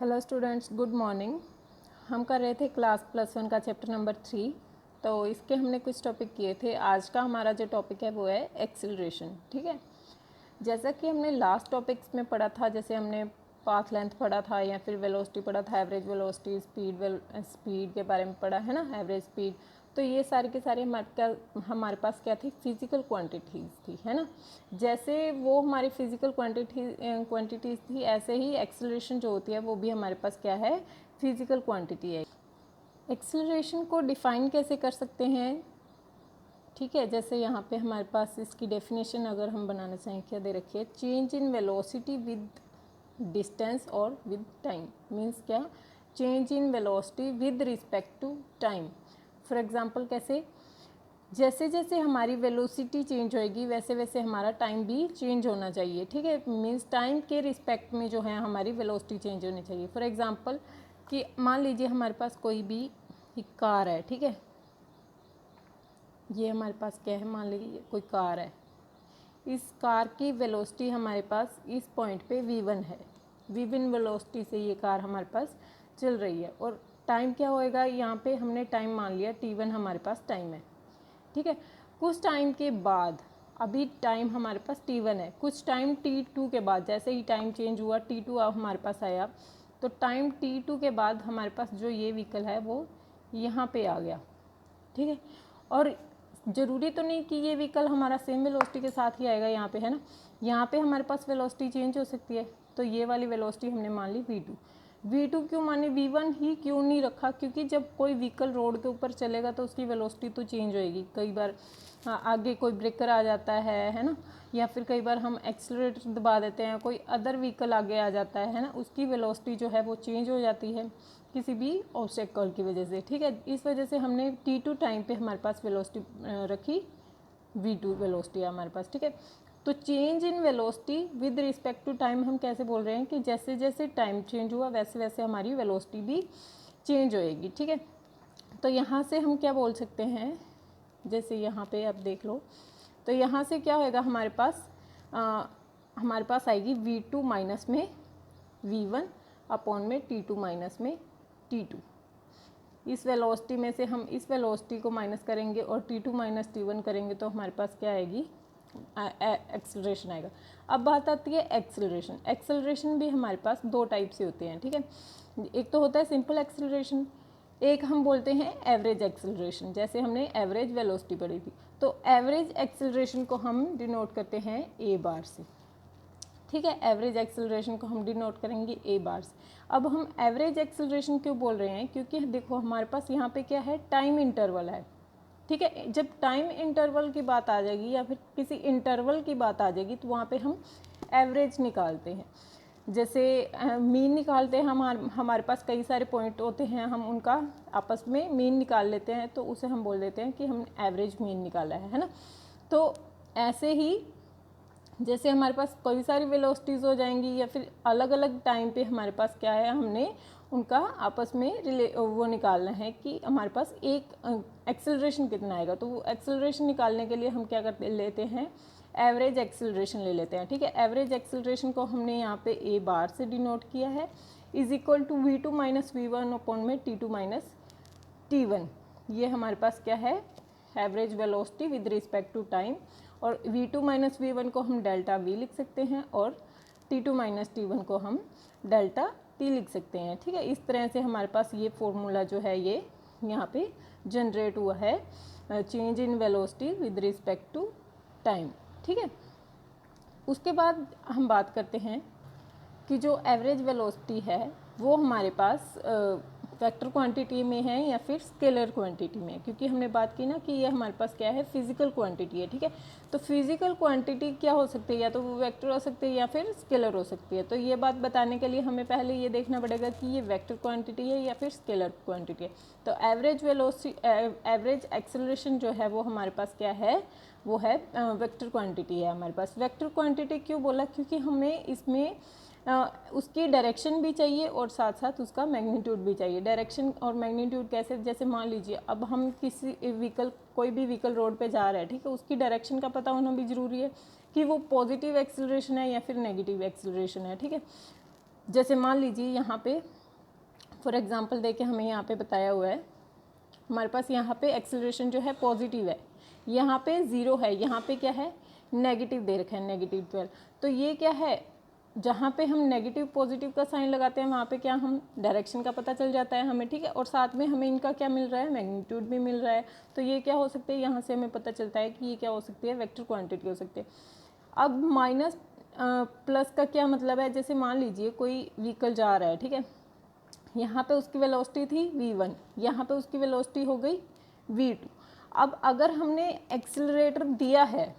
Hello students, good morning. हम कर रहे थे क्लास +1 का चैप्टर नंबर 3। तो इसके हमने कुछ टॉपिक किए थे। आज का हमारा जो टॉपिक है वो है एक्सीलरेशन। ठीक है, जैसा कि हमने लास्ट टॉपिक्स में पढ़ा था, जैसे हमने पाथ लेंथ पढ़ा था या फिर वेलोसिटी पढ़ा था, एवरेज वेलोसिटी, स्पीड के बारे में पढ़ा है ना, एवरेज स्पीड। तो ये सारे के सारे हमारे पास क्या थी, फिजिकल क्वांटिटीज़ थी, है ना। जैसे वो हमारी फिजिकल क्वांटिटीज़ थी, ऐसे ही एक्सेलरेशन जो होती है वो भी हमारे पास क्या है, फिजिकल क्वांटिटी है। एक्सेलरेशन को डिफ़ाइन कैसे कर सकते हैं, ठीक है। जैसे यहाँ पे हमारे पास इसकी डेफिनेशन अगर हम बनाना चाहें, क्या दे रखी है, change in velocity with distance और विद टाइम। मीन्स क्या, change in velocity with respect to time. For example कैसे, जैसे जैसे हमारी वेलोसिटी चेंज होएगी वैसे वैसे हमारा टाइम भी चेंज होना चाहिए। ठीक है, मीन्स टाइम के रिस्पेक्ट में जो है हमारी वेलोसिटी चेंज होनी चाहिए। फॉर एग्जांपल कि मान लीजिए हमारे पास कोई भी एक कार है, ठीक है, ये हमारे पास क्या है, मान लीजिए कोई कार है। इस कार की वेलोसिटी हमारे पास इस पॉइंट पे v1 है। v1 वेलोसिटी से ये कार हमारे पास चल रही है और टाइम क्या होएगा, यहाँ पे हमने टाइम मान लिया t1 हमारे पास टाइम है। ठीक है, कुछ टाइम के बाद, अभी टाइम हमारे पास t1 है, कुछ टाइम t2 के बाद, जैसे ही टाइम चेंज हुआ t2 अब हमारे पास आया, तो टाइम t2 के बाद हमारे पास जो ये व्हीकल है वो यहाँ पे आ गया। ठीक है, और ज़रूरी तो नहीं कि ये व्हीकल हमारा सेम वेलोसिटी के साथ ही आएगा यहाँ पे, है ना। यहाँ पे हमारे पास वेलोसिटी चेंज हो सकती है। तो ये वाली वेलोसिटी हमने मान ली v2 क्यों माने, v1 ही क्यों नहीं रखा, क्योंकि जब कोई व्हीकल रोड के ऊपर चलेगा तो उसकी वेलोसिटी तो चेंज होएगी। कई बार आगे कोई ब्रेकर आ जाता है ना, या फिर कई बार हम एक्सीलरेटर दबा देते हैं, कोई अदर व्हीकल आगे आ जाता है ना, उसकी वेलोसिटी जो है वो चेंज हो जाती है किसी भी ऑब्स्टेकल की वजह से। ठीक है, इस वजह से हमने t2 टाइम पे हमारे पास वेलोसिटी रखी v2 वेलोसिटी है हमारे पास। ठीक है, तो change in velocity with respect to time हम कैसे बोल रहे हैं कि जैसे जैसे टाइम चेंज हुआ वैसे वैसे हमारी वेलोसिटी भी चेंज होएगी। ठीक है, तो यहाँ से हम क्या बोल सकते हैं, जैसे यहाँ पे आप देख लो, तो यहाँ से क्या होएगा, हमारे पास आएगी v2 माइनस में v1 अपॉन में t2 माइनस में t2। इस वेलोसिटी में से हम इस वेलोसिटी को माइनस करेंगे और t2 माइनस t1 करेंगे तो हमारे पास क्या आएगी, एक्सेलरेशन आएगा। अब बात आती है एक्सेलरेशन। एक्सेलरेशन भी हमारे पास दो टाइप से होते हैं। ठीक है, एक तो होता है सिंपल एक्सेलरेशन, एक हम बोलते हैं एवरेज एक्सेलरेशन। जैसे हमने एवरेज वेलोसिटी पढ़ी थी, तो एवरेज एक्सेलरेशन को हम डिनोट करते हैं a बार से। ठीक है, एवरेज एक्सेलरेशन को हम डिनोट करेंगे a बार से। अब हम एवरेज एक्सेलरेशन क्यों बोल रहे हैं, क्योंकि देखो हमारे पास यहाँ पे क्या है, टाइम इंटरवल है। ठीक है, जब टाइम इंटरवल की बात आ जाएगी या फिर किसी इंटरवल की बात आ जाएगी तो वहाँ पे हम एवरेज निकालते हैं। जैसे मीन निकालते हैं, हमारे पास कई सारे पॉइंट होते हैं, हम उनका आपस में मीन निकाल लेते हैं, तो उसे हम बोल देते हैं कि हम एवरेज मीन निकाला है ना। तो ऐसे ही जैसे हमारे पास कई सारी वेलोसिटीज़ हो जाएंगी या फिर अलग अलग टाइम पे हमारे पास क्या है, हमने उनका आपस में वो निकालना है कि हमारे पास एक एक्सेलरेशन कितना आएगा। तो वो एक्सेलरेशन निकालने के लिए हम क्या करते लेते हैं, एवरेज एक्सेलरेशन ले लेते हैं। ठीक है, एवरेज एक्सेलरेशन को हमने यहाँ पे a बार से डिनोट किया है, is equal to v2 minus v1 upon में t2 माइनस t1। ये हमारे पास क्या है, average velocity with respect to time. और v2 माइनस v1 को हम डेल्टा v लिख सकते हैं और t2 माइनस t1 को हम डेल्टा t लिख सकते हैं। ठीक है, इस तरह से हमारे पास ये फॉर्मूला जो है ये यहाँ पे जनरेट हुआ है, change in velocity with respect to time. ठीक है, उसके बाद हम बात करते हैं कि जो एवरेज वेलोसिटी है वो हमारे पास वेक्टर क्वांटिटी में है या फिर स्केलर क्वांटिटी में, क्योंकि हमने बात की ना कि ये हमारे पास क्या है, फिजिकल क्वांटिटी है। ठीक है, तो फिजिकल क्वांटिटी क्या हो सकती है, या तो वो वेक्टर हो सकती है या फिर स्केलर हो सकती है। तो ये बात बताने के लिए हमें पहले ये देखना पड़ेगा कि ये वेक्टर क्वांटिटी है या फिर स्केलर क्वांटिटी है। तो एवरेज वेलोसिटी, एवरेज एक्सेलरेशन जो है वो हमारे पास क्या है, वो है वेक्टर क्वांटिटी है हमारे पास। वेक्टर क्वांटिटी क्यों बोला, क्योंकि हमें इसमें उसकी डायरेक्शन भी चाहिए और साथ साथ उसका मैग्नीट्यूड भी चाहिए। डायरेक्शन और मैग्नीट्यूड कैसे, जैसे मान लीजिए अब हम किसी व्हीकल, कोई भी व्हीकल रोड पे जा रहा है, ठीक है, उसकी डायरेक्शन का पता होना भी ज़रूरी है कि वो पॉजिटिव एक्सेलरेशन है या फिर नेगेटिव एक्सेलरेशन है। ठीक है, जैसे मान लीजिए यहाँ पे फॉर एग्जांपल देके हमें यहाँ पे बताया हुआ है, हमारे पास यहाँ पे एक्सेलरेशन जो है पॉजिटिव है, यहाँ पे 0 है, यहाँ पे क्या है नेगेटिव दे रखा है -12। तो ये क्या है, जहाँ पे हम नेगेटिव पॉजिटिव का साइन लगाते हैं वहाँ पे क्या हम डायरेक्शन का पता चल जाता है हमें, ठीक है। और साथ में हमें इनका क्या मिल रहा है, मैग्नीट्यूड भी मिल रहा है। तो ये क्या हो सकते हैं, यहाँ से हमें पता चलता है कि ये क्या हो सकती है, वेक्टर क्वांटिटी हो सकती है। अब माइनस प्लस का क्या मतलब है, जैसे मान लीजिए कोई व्हीकल जा रहा है, ठीक है, यहाँ पे उसकी वेलोसिटी थी v1, यहाँ पे उसकी वेलोसिटी हो गई v2। अब अगर हमने एक्सेलरेटर दिया है,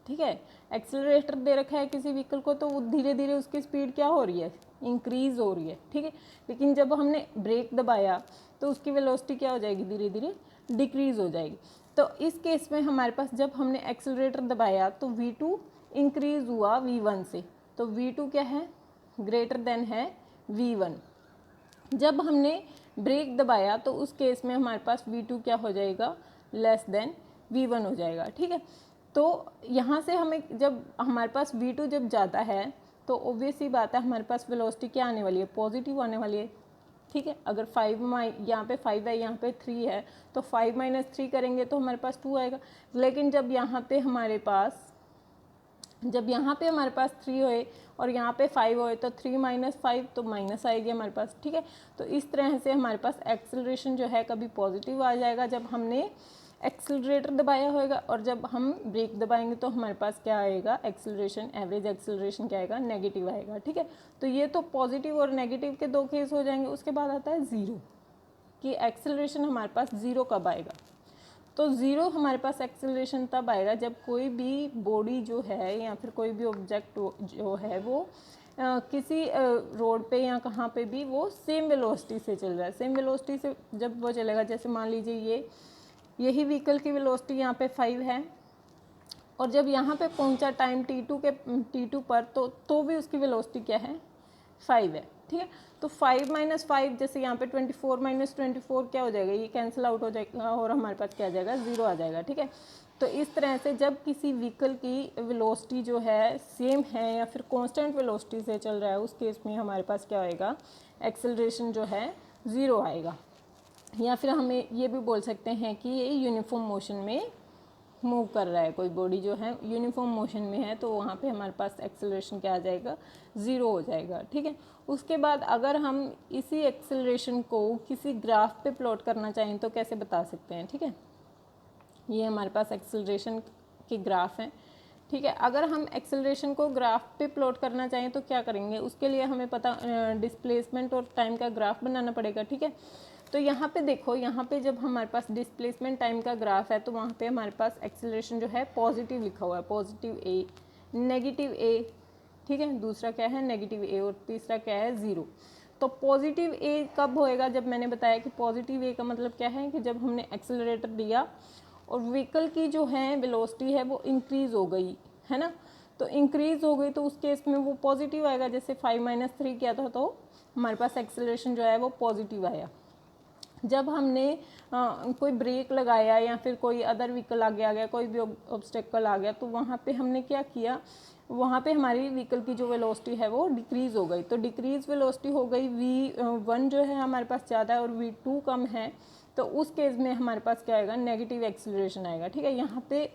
ठीक है, एक्सेलरेटर दे रखा है किसी व्हीकल को, तो वो धीरे धीरे उसकी स्पीड क्या हो रही है, इंक्रीज़ हो रही है, ठीक है। लेकिन जब हमने ब्रेक दबाया तो उसकी वेलोसिटी क्या हो जाएगी, धीरे धीरे डिक्रीज़ हो जाएगी। तो इस केस में हमारे पास जब हमने एक्सेलरेटर दबाया तो v2 इंक्रीज़ हुआ v1 से, तो v2 क्या है, ग्रेटर देन है v1। जब हमने ब्रेक दबाया तो उस केस में हमारे पास v2 क्या हो जाएगा, लेस देन v1 हो जाएगा, ठीक है। तो यहाँ से हमें जब हमारे पास v2 जब ज़्यादा है तो ऑब्वियस ही बात है हमारे पास वेलोसिटी क्या आने वाली है, पॉजिटिव आने वाली है, ठीक है। अगर 5 यहाँ पे 5 है, यहाँ पे 3 है, तो 5 - 3 करेंगे तो हमारे पास 2 आएगा। लेकिन जब यहाँ पे हमारे पास 3 होए और यहाँ पे 5 होए तो 3 - 5 तो माइनस आएगी हमारे पास, ठीक है। तो इस तरह से हमारे पास एक्सेलरेशन जो है कभी पॉजिटिव आ जाएगा जब हमने एक्सेलरेटर दबाया होगा, और जब हम ब्रेक दबाएंगे तो हमारे पास क्या आएगा, एक्सेलरेशन, एवरेज एक्सेलरेशन क्या आएगा, नेगेटिव आएगा, ठीक है। तो ये तो पॉजिटिव और नेगेटिव के 2 केस हो जाएंगे। उसके बाद आता है ज़ीरो, कि एक्सेलरेशन हमारे पास ज़ीरो कब आएगा। तो ज़ीरो हमारे पास एक्सेलरेशन तब आएगा जब कोई भी बॉडी जो है या फिर कोई भी ऑब्जेक्ट जो है वो किसी रोड पे या कहाँ पे भी वो सेम वेलोसिटी से चल रहा है। सेम वेलोसिटी से जब वो चलेगा, जैसे मान लीजिए यही व्हीकल की वेलोसिटी यहाँ पे 5 है और जब यहाँ पे पहुँचा टाइम t2 पर तो भी उसकी वेलोसिटी क्या है, 5 है, ठीक है। तो 5 - 5 जैसे यहाँ पे 24 - 24 क्या हो जाएगा, ये कैंसिल आउट हो जाएगा और हमारे पास क्या आ जाएगा, 0 आ जाएगा, ठीक है। तो इस तरह से जब किसी व्हीकल की वेलोसिटी जो है सेम है या फिर कांस्टेंट वेलोसिटी से चल रहा है, उस केस में हमारे पास क्या होएगा, एक्सेलरेशन जो है 0 आएगा। या फिर हमें ये भी बोल सकते हैं कि ये यूनिफॉर्म मोशन में मूव कर रहा है, कोई बॉडी जो है यूनिफॉर्म मोशन में है, तो वहाँ पे हमारे पास एक्सेलरेशन क्या आ जाएगा, 0 हो जाएगा, ठीक है। उसके बाद अगर हम इसी एक्सेलरेशन को किसी ग्राफ पे प्लॉट करना चाहें तो कैसे बता सकते हैं, ठीक है। ये हमारे पास एक्सेलरेशन के ग्राफ हैं, ठीक है। अगर हम एक्सेलरेशन को ग्राफ पे प्लॉट करना चाहें तो क्या करेंगे, उसके लिए हमें पता डिस्प्लेसमेंट और टाइम का ग्राफ बनाना पड़ेगा, ठीक है। तो यहाँ पे देखो, यहाँ पे जब हमारे पास डिस्प्लेसमेंट टाइम का ग्राफ है तो वहाँ पे हमारे पास एक्सेलरेशन जो है पॉजिटिव लिखा हुआ है, पॉजिटिव ए, नेगेटिव ए, ठीक है। दूसरा क्या है, नेगेटिव ए, और तीसरा क्या है, 0। तो पॉजिटिव ए कब होएगा, जब मैंने बताया कि पॉजिटिव ए का मतलब क्या है कि जब हमने एक्सेलरेटर दिया और व्हीकल की जो है वेलोसिटी है वो इंक्रीज़ हो गई, है ना। तो इंक्रीज़ हो गई तो उस केस में वो पॉजिटिव आएगा। जैसे 5 - 3 किया था तो हमारे पास एक्सेलरेशन जो है वो पॉजिटिव आया। जब हमने कोई ब्रेक लगाया या फिर कोई अदर व्हीकल आगे आ गया, कोई भी ऑब्स्टेकल आ गया, तो वहाँ पे हमने क्या किया, वहाँ पे हमारी व्हीकल की जो वेलोसिटी है वो डिक्रीज़ हो गई। तो डिक्रीज़ वेलोसिटी हो गई, v1 जो है हमारे पास ज़्यादा है और v2 कम है, तो उस केस में हमारे पास क्या आएगा, नेगेटिव एक्सेलरेशन आएगा, ठीक है। यहाँ पे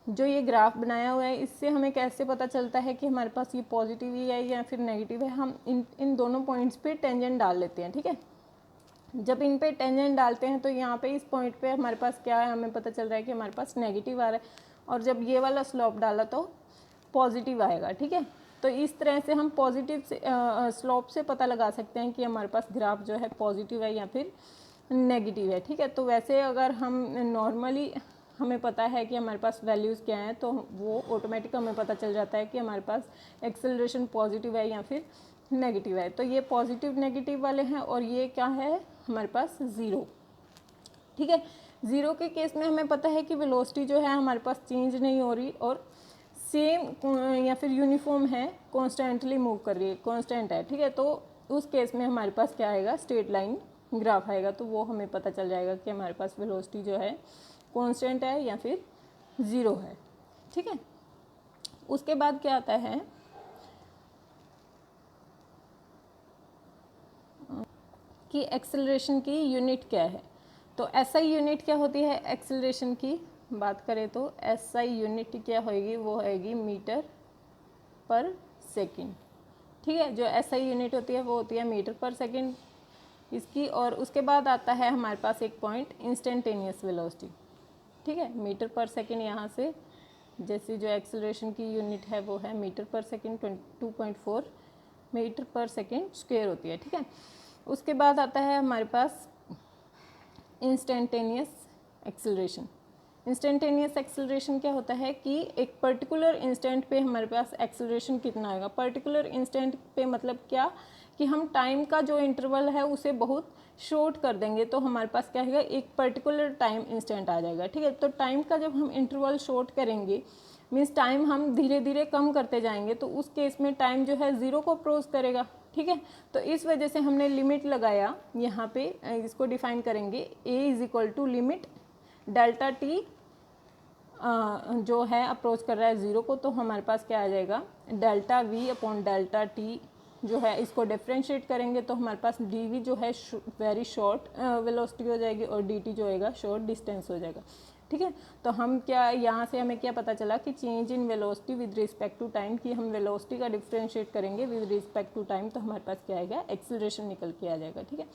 जो ये ग्राफ बनाया हुआ है इससे हमें कैसे पता चलता है कि हमारे पास ये पॉजिटिव ही है या फिर नेगेटिव है, हम इन दोनों पॉइंट्स पे टेंजेंट डाल लेते हैं, ठीक है। जब इन पे टेंजेंट डालते हैं तो यहाँ पे इस पॉइंट पे हमारे पास क्या है, हमें पता चल रहा है कि हमारे पास नेगेटिव आ रहा है, और जब ये वाला स्लोप डाला तो पॉजिटिव आएगा, ठीक है। तो इस तरह से हम पॉजिटिव से स्लोप से पता लगा सकते हैं कि हमारे पास ग्राफ जो है पॉजिटिव है या फिर नेगेटिव है, ठीक है। तो वैसे अगर हम नॉर्मली हमें पता है कि हमारे पास वैल्यूज़ क्या हैं तो वो ऑटोमेटिक हमें पता चल जाता है कि हमारे पास एक्सेलरेशन पॉजिटिव है या फिर नेगेटिव है। तो ये पॉजिटिव नेगेटिव वाले हैं और ये क्या है हमारे पास, 0, ठीक है। 0 के केस में हमें पता है कि वेलोसिटी जो है हमारे पास चेंज नहीं हो रही और सेम या फिर यूनिफॉर्म है, कॉन्स्टेंटली मूव कर रही है, कॉन्स्टेंट है, ठीक है। तो उस केस में हमारे पास क्या आएगा, स्ट्रेट लाइन ग्राफ आएगा। तो वो हमें पता चल जाएगा कि हमारे पास वेलोसिटी जो है कांस्टेंट है या फिर 0 है, ठीक है। उसके बाद क्या आता है, कि एक्सेलरेशन की यूनिट क्या है। तो एसआई यूनिट क्या होती है एक्सेलरेशन की बात करें तो एसआई यूनिट क्या होएगी, वो होएगी मीटर पर सेकंड। ठीक है, जो एसआई यूनिट होती है वो होती है मीटर पर सेकंड इसकी। और उसके बाद आता है हमारे पास एक पॉइंट इंस्टेंटेनियस वेलोसिटी। ठीक है, मीटर पर सेकंड यहाँ से जैसे जो एक्सेलरेशन की यूनिट है वो है मीटर पर सेकंड 2.4 मीटर पर सेकंड स्क्वायर होती है। ठीक है, उसके बाद आता है हमारे पास इंस्टेंटेनियस एक्सेलरेशन। इंस्टेंटेनियस एक्सेलरेशन क्या होता है कि एक पर्टिकुलर इंस्टेंट पे हमारे पास एक्सेलरेशन कितना आएगा। पर्टिकुलर इंस्टेंट पे मतलब क्या कि हम टाइम का जो इंटरवल है उसे बहुत शॉर्ट कर देंगे तो हमारे पास क्या है एक पर्टिकुलर टाइम इंस्टेंट आ जाएगा। ठीक है, तो टाइम का जब हम इंटरवल शॉर्ट करेंगे मीन्स टाइम हम धीरे धीरे कम करते जाएंगे तो उस केस में टाइम जो है ज़ीरो को अप्रोच करेगा। ठीक है, तो इस वजह से हमने लिमिट लगाया यहाँ पे, इसको डिफाइन करेंगे a is equal to limit delta T जो है अप्रोच कर रहा है ज़ीरो को, तो हमारे पास क्या आ जाएगा delta v upon delta T जो है इसको डिफ्रेंशिएट करेंगे तो हमारे पास डी वी जो है वेरी शॉर्ट वेलोसिटी हो जाएगी और डी टी जो होएगा शॉर्ट डिस्टेंस हो जाएगा। ठीक है, तो हम क्या यहाँ से हमें क्या पता चला कि change in velocity with respect to time की हम वेलोसिटी का डिफ्रेंशिएट करेंगे विद रिस्पेक्ट टू टाइम तो हमारे पास क्या आएगा एक्सेलरेशन निकल के आ जाएगा। ठीक है,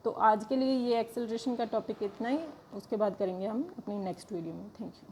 तो आज के लिए ये एक्सेलरेशन का टॉपिक इतना ही, उसके बाद करेंगे हम अपनी नेक्स्ट वीडियो में। Thank you.